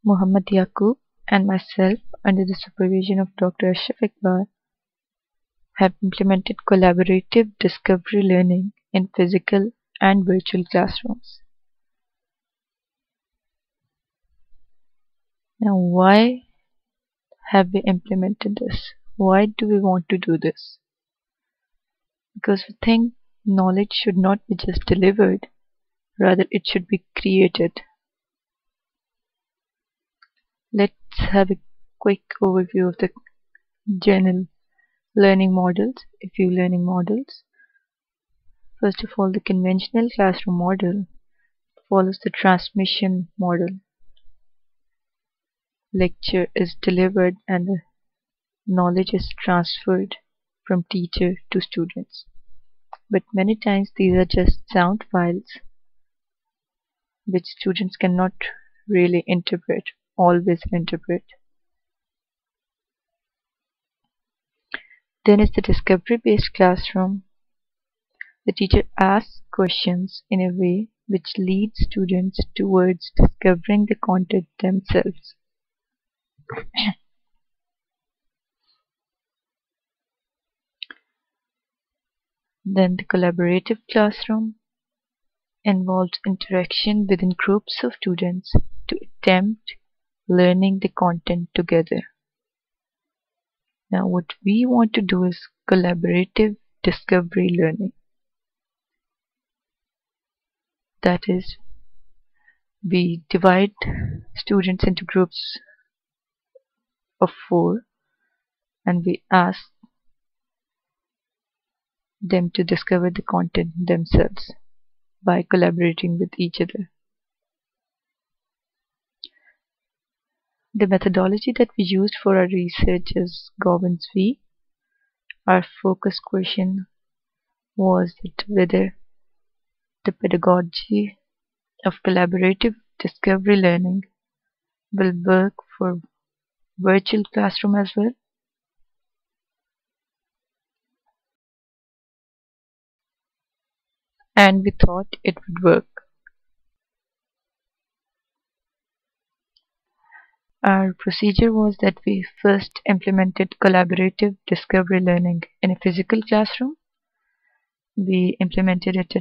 Muhammad Yaqub and myself, under the supervision of Dr. Ashraf Iqbal, have implemented collaborative discovery learning in physical and virtual classrooms. Now, why have we implemented this? Why do we want to do this? Because we think knowledge should not be just delivered, rather it should be created. Let's have a quick overview of the general learning models, a few learning models. First of all, the conventional classroom model follows the transmission model. Lecture is delivered and the knowledge is transferred from teacher to students. But many times these are just sound files which students cannot really always interpret. Then is the discovery-based classroom. The teacher asks questions in a way which leads students towards discovering the content themselves. Then the collaborative classroom involves interaction within groups of students to attempt learning the content together. Now what we want to do is collaborative discovery learning. That is, we divide students into groups of 4 and we ask them to discover the content themselves by collaborating with each other. The methodology that we used for our research is Govins V. Our focus question was that whether the pedagogy of collaborative discovery learning will work for virtual classroom as well. And we thought it would work. Our procedure was that we first implemented collaborative discovery learning in a physical classroom. We implemented it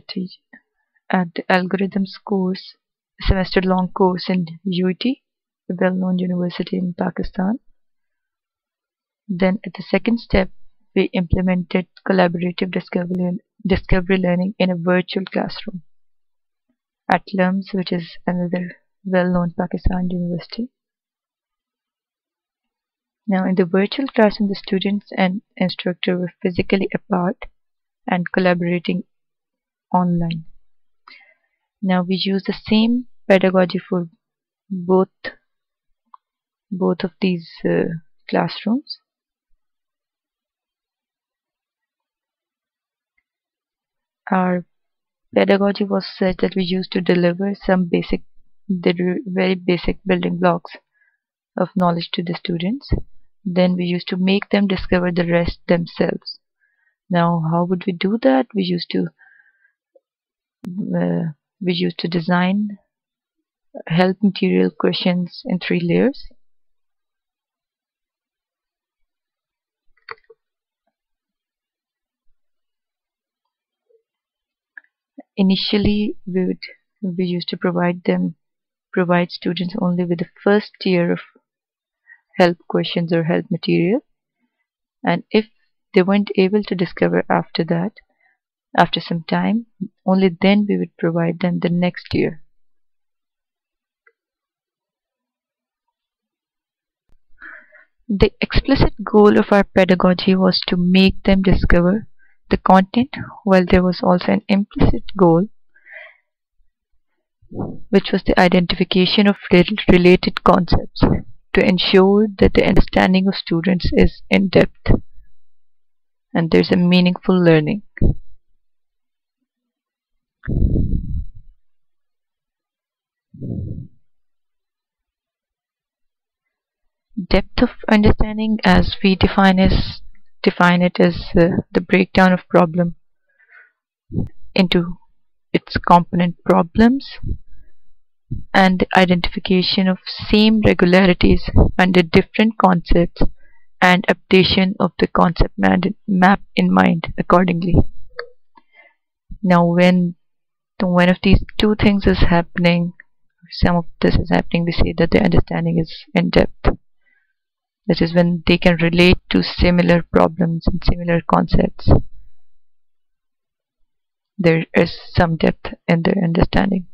at the algorithms course, a semester-long course in UET, a well-known university in Pakistan. Then at the second step, we implemented collaborative discovery learning in a virtual classroom at LUMS, which is another well-known Pakistan university. Now in the virtual classroom, the students and instructor were physically apart and collaborating online. Now we use the same pedagogy for both of these classrooms. Our pedagogy was such that we used to deliver very basic building blocks of knowledge to the students. Then we used to make them discover the rest themselves. Now how would we do that? We used to design help material questions in 3 layers. Initially, we used to provide students only with the first tier of help questions or help material, and if they weren't able to discover after that, after some time, only then we would provide them the next tier. The explicit goal of our pedagogy was to make them discover the content, while there was also an implicit goal, which was the identification of related concepts to ensure that the understanding of students is in depth and there's a meaningful learning. Depth of understanding, as we define it, as the breakdown of problem into its component problems and the identification of same regularities under different concepts and updation of the concept map in mind accordingly. Now when one of these two things is happening, some of this is happening, we say that the understanding is in depth. That is when they can relate to similar problems and similar concepts. There is some depth in their understanding.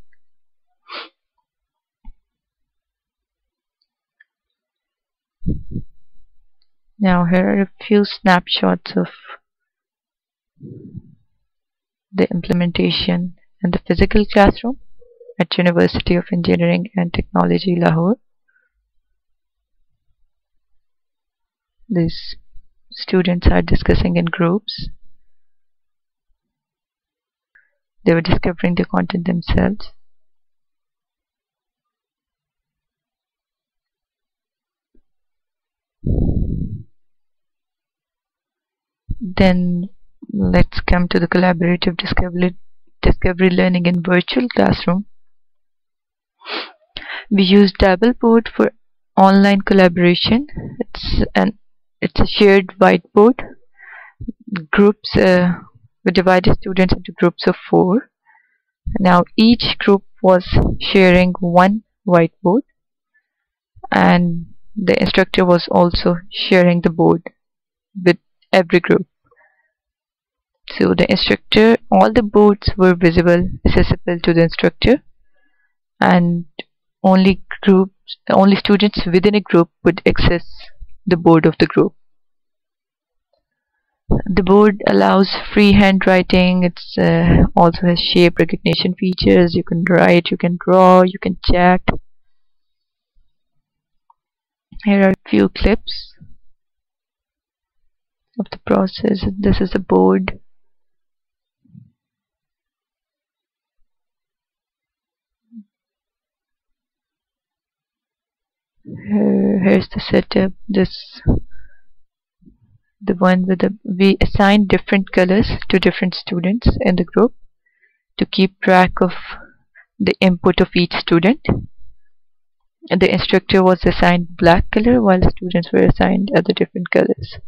Now here are a few snapshots of the implementation in the physical classroom at University of Engineering and Technology, Lahore. These students are discussing in groups. They were discovering the content themselves. Then let's come to the collaborative discovery learning in virtual classroom. We use Dabbleboard for online collaboration. It's a shared whiteboard. Groups we divided students into groups of 4. Now each group was sharing one whiteboard, and the instructor was also sharing the board with every group. So the instructor, all the boards were visible, accessible to the instructor, and only students within a group would access the board of the group. The board allows free handwriting. It's also has shape recognition features. You can write, you can draw, you can chat. Here are a few clips of the process. This is the board. Here's the setup. The one with we assigned different colors to different students in the group to keep track of the input of each student. And the instructor was assigned black color while students were assigned other different colors.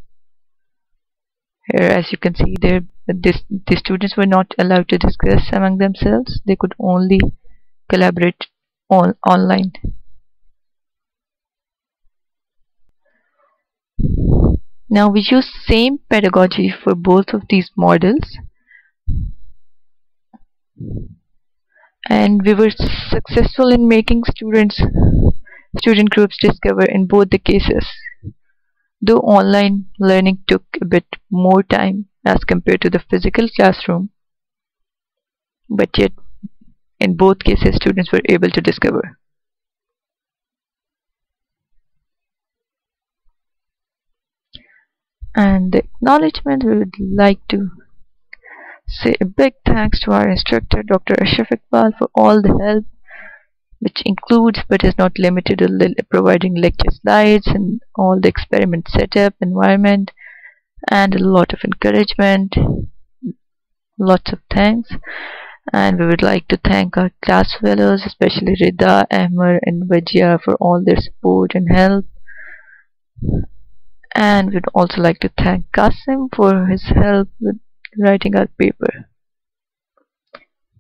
Here, as you can see there, the students were not allowed to discuss among themselves. They could only collaborate online. Now we use same pedagogy for both of these models, and we were successful in making student groups discover in both the cases, though online learning took a bit more time as compared to the physical classroom, but yet in both cases students were able to discover. And the acknowledgement, we would like to say a big thanks to our instructor Dr. Ashraf Iqbal for all the help, which includes but is not limited to providing lecture slides and all the experiment setup, environment, and a lot of encouragement. Lots of thanks. And we would like to thank our class fellows, especially Rida, Ahmer and Vajia, for all their support and help. And we'd also like to thank Qasim for his help with writing our paper.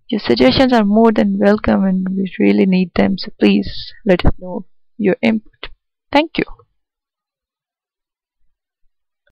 Your suggestions are more than welcome and we really need them, so please let us know your input. Thank you.